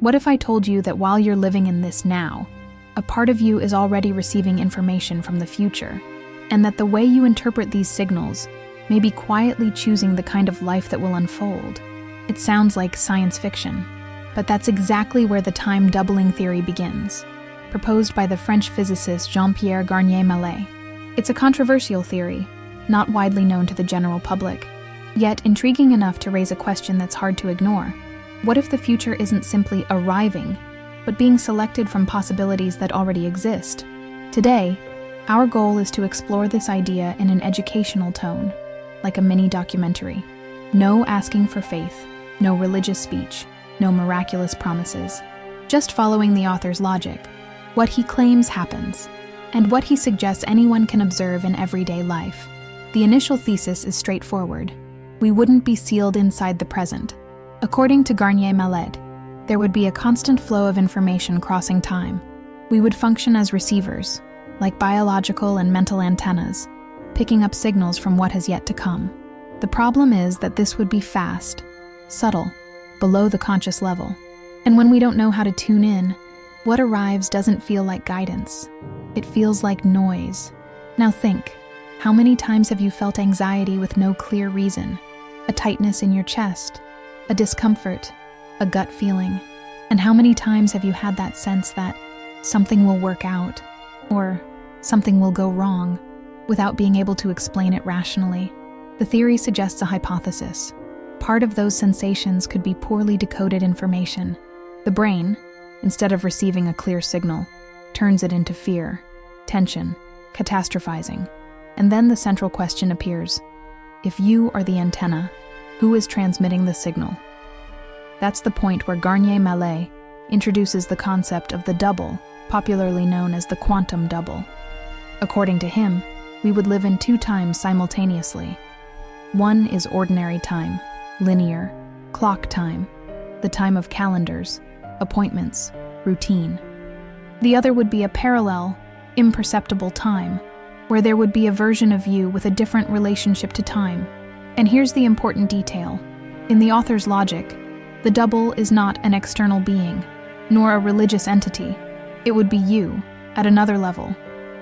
What if I told you that while you're living in this now, a part of you is already receiving information from the future, and that the way you interpret these signals may be quietly choosing the kind of life that will unfold? It sounds like science fiction, but that's exactly where the time doubling theory begins, proposed by the French physicist Jean-Pierre Garnier-Mallet. It's a controversial theory, not widely known to the general public, yet intriguing enough to raise a question that's hard to ignore. What if the future isn't simply arriving, but being selected from possibilities that already exist? Today, our goal is to explore this idea in an educational tone, like a mini documentary. No asking for faith, no religious speech, no miraculous promises. Just following the author's logic. What he claims happens, and what he suggests anyone can observe in everyday life. The initial thesis is straightforward. We wouldn't be sealed inside the present. According to Garnier-Mallet, there would be a constant flow of information crossing time. We would function as receivers, like biological and mental antennas, picking up signals from what has yet to come. The problem is that this would be fast, subtle, below the conscious level. And when we don't know how to tune in, what arrives doesn't feel like guidance. It feels like noise. Now think, how many times have you felt anxiety with no clear reason? A tightness in your chest, a discomfort, a gut feeling? And how many times have you had that sense that something will work out, or something will go wrong, without being able to explain it rationally? The theory suggests a hypothesis. Part of those sensations could be poorly decoded information. The brain, instead of receiving a clear signal, turns it into fear, tension, catastrophizing. And then the central question appears. If you are the antenna, who is transmitting the signal? That's the point where Garnier-Mallet introduces the concept of the double, popularly known as the quantum double. According to him, we would live in two times simultaneously. One is ordinary time, linear, clock time, the time of calendars, appointments, routine. The other would be a parallel, imperceptible time, where there would be a version of you with a different relationship to time. And here's the important detail. In the author's logic, the double is not an external being, nor a religious entity. It would be you, at another level,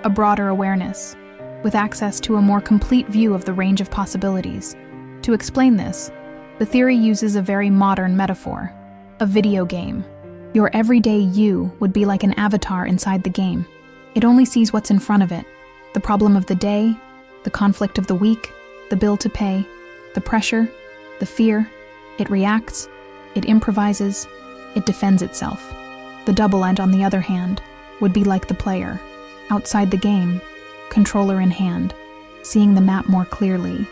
a broader awareness, with access to a more complete view of the range of possibilities. To explain this, the theory uses a very modern metaphor, a video game. Your everyday you would be like an avatar inside the game. It only sees what's in front of it, the problem of the day, the conflict of the week, the bill to pay, the pressure, the fear. It reacts, it improvises, it defends itself. The double end, on the other hand, would be like the player, outside the game, controller in hand, seeing the map more clearly,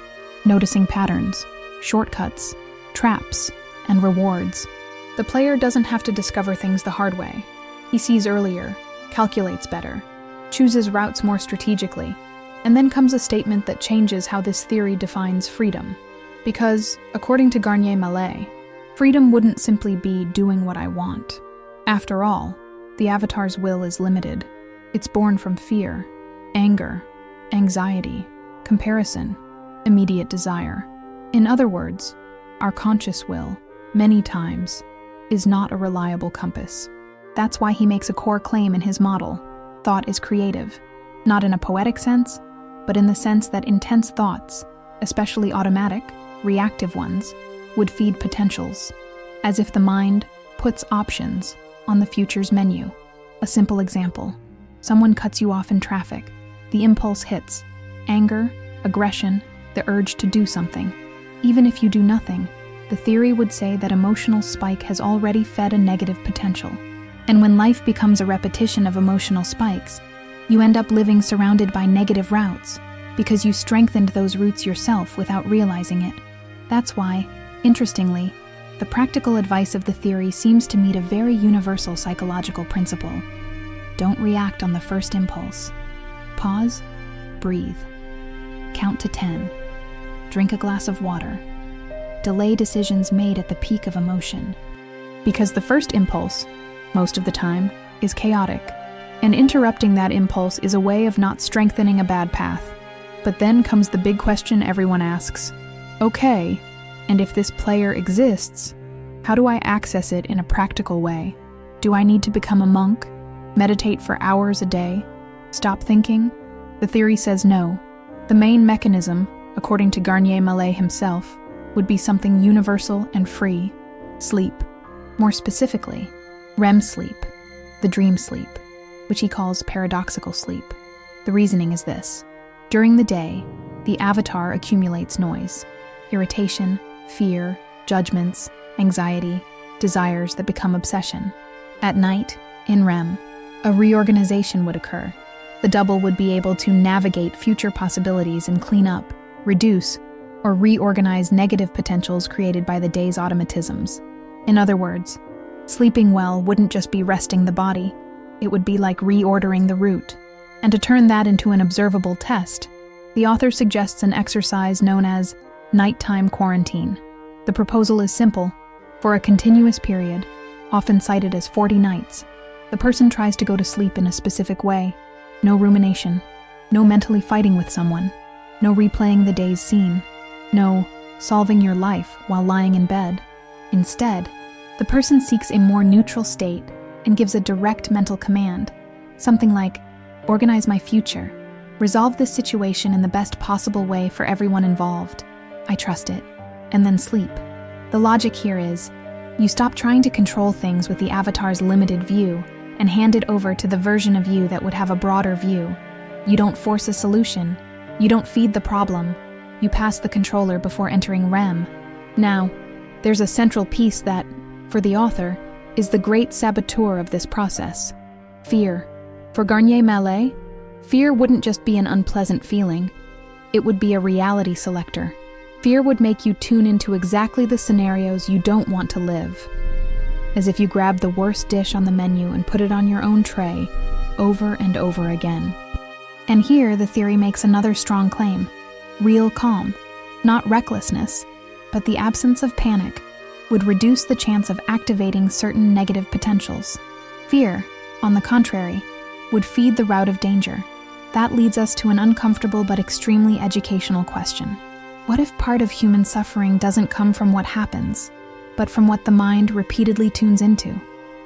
noticing patterns, shortcuts, traps, and rewards. The player doesn't have to discover things the hard way. He sees earlier, calculates better, chooses routes more strategically, and then comes a statement that changes how this theory defines freedom. Because, according to Garnier-Mallet, freedom wouldn't simply be doing what I want. After all, the avatar's will is limited. It's born from fear, anger, anxiety, comparison, immediate desire. In other words, our conscious will, many times, is not a reliable compass. That's why he makes a core claim in his model. Thought is creative, not in a poetic sense, but in the sense that intense thoughts, especially automatic, reactive ones, would feed potentials, as if the mind puts options on the future's menu. A simple example. Someone cuts you off in traffic. The impulse hits. Anger, aggression, the urge to do something. Even if you do nothing, the theory would say that emotional spike has already fed a negative potential. And when life becomes a repetition of emotional spikes, you end up living surrounded by negative routes because you strengthened those roots yourself without realizing it. That's why, interestingly, the practical advice of the theory seems to meet a very universal psychological principle. Don't react on the first impulse. Pause, breathe, count to 10, drink a glass of water. Delay decisions made at the peak of emotion. Because the first impulse, most of the time, is chaotic, and interrupting that impulse is a way of not strengthening a bad path. But then comes the big question everyone asks. Okay, and if this player exists, How do I access it in a practical way? Do I need to become a monk? Meditate for hours a day? Stop thinking? The theory says no. The main mechanism, according to Garnier Mallet himself, would be something universal and free: sleep. More specifically, REM sleep, the dream sleep, which he calls paradoxical sleep. The reasoning is this: during the day, the avatar accumulates noise, irritation, fear, judgments, anxiety, desires that become obsession. At night, in REM, a reorganization would occur. The double would be able to navigate future possibilities and clean up, reduce, or reorganize negative potentials created by the day's automatisms. In other words, sleeping well wouldn't just be resting the body, it would be like reordering the route. And to turn that into an observable test, the author suggests an exercise known as nighttime quarantine. The proposal is simple. For a continuous period, often cited as 40 nights, the person tries to go to sleep in a specific way. No rumination, no mentally fighting with someone, no replaying the day's scene, no solving your life while lying in bed. Instead, the person seeks a more neutral state and gives a direct mental command, something like, organize my future, resolve this situation in the best possible way for everyone involved. I trust it. And then sleep. The logic here is, you stop trying to control things with the avatar's limited view and hand it over to the version of you that would have a broader view. You don't force a solution. You don't feed the problem. You pass the controller before entering REM. Now, there's a central piece that, for the author, is the great saboteur of this process: fear. For Garnier Mallet, fear wouldn't just be an unpleasant feeling. It would be a reality selector. Fear would make you tune into exactly the scenarios you don't want to live. As if you grabbed the worst dish on the menu and put it on your own tray, over and over again. And here the theory makes another strong claim: real calm, not recklessness, but the absence of panic, would reduce the chance of activating certain negative potentials. Fear, on the contrary, would feed the route of danger. That leads us to an uncomfortable but extremely educational question. What if part of human suffering doesn't come from what happens, but from what the mind repeatedly tunes into?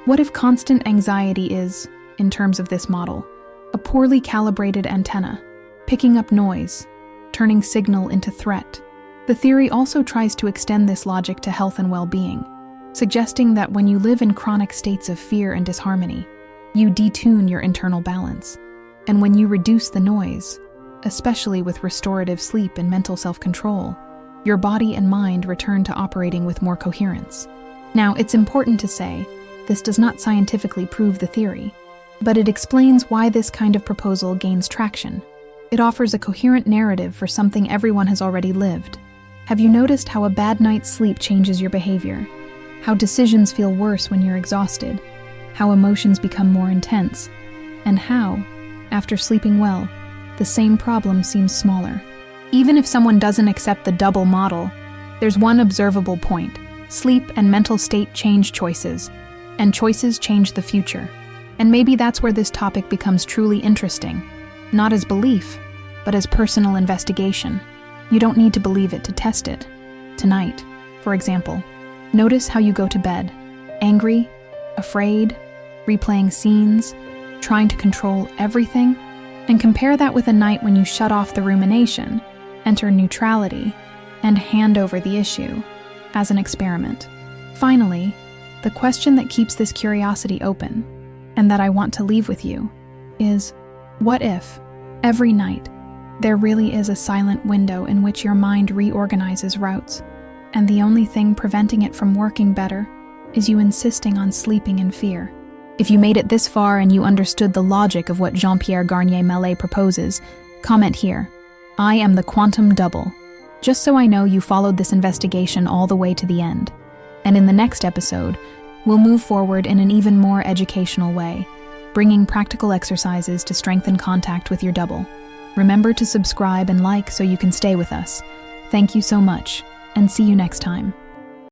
What if constant anxiety is, in terms of this model, a poorly calibrated antenna, picking up noise, turning signal into threat? The theory also tries to extend this logic to health and well-being, suggesting that when you live in chronic states of fear and disharmony, you detune your internal balance. And when you reduce the noise, especially with restorative sleep and mental self-control, your body and mind return to operating with more coherence. Now, it's important to say, this does not scientifically prove the theory, but it explains why this kind of proposal gains traction. It offers a coherent narrative for something everyone has already lived. Have you noticed how a bad night's sleep changes your behavior? How decisions feel worse when you're exhausted? How emotions become more intense? And how, after sleeping well, the same problem seems smaller. Even if someone doesn't accept the double model, there's one observable point: sleep and mental state change choices, and choices change the future. And maybe that's where this topic becomes truly interesting, not as belief, but as personal investigation. You don't need to believe it to test it. Tonight, for example, notice how you go to bed: angry, afraid, replaying scenes, trying to control everything, and compare that with a night when you shut off the rumination, enter neutrality, and hand over the issue as an experiment. Finally, the question that keeps this curiosity open, and that I want to leave with you, is, what if, every night, there really is a silent window in which your mind reorganizes routes, and the only thing preventing it from working better is you insisting on sleeping in fear? If you made it this far and you understood the logic of what Jean-Pierre Garnier Mallet proposes, comment here: I am the quantum double, just so I know you followed this investigation all the way to the end. And in the next episode, we'll move forward in an even more educational way, bringing practical exercises to strengthen contact with your double. Remember to subscribe and like so you can stay with us. Thank you so much, and see you next time.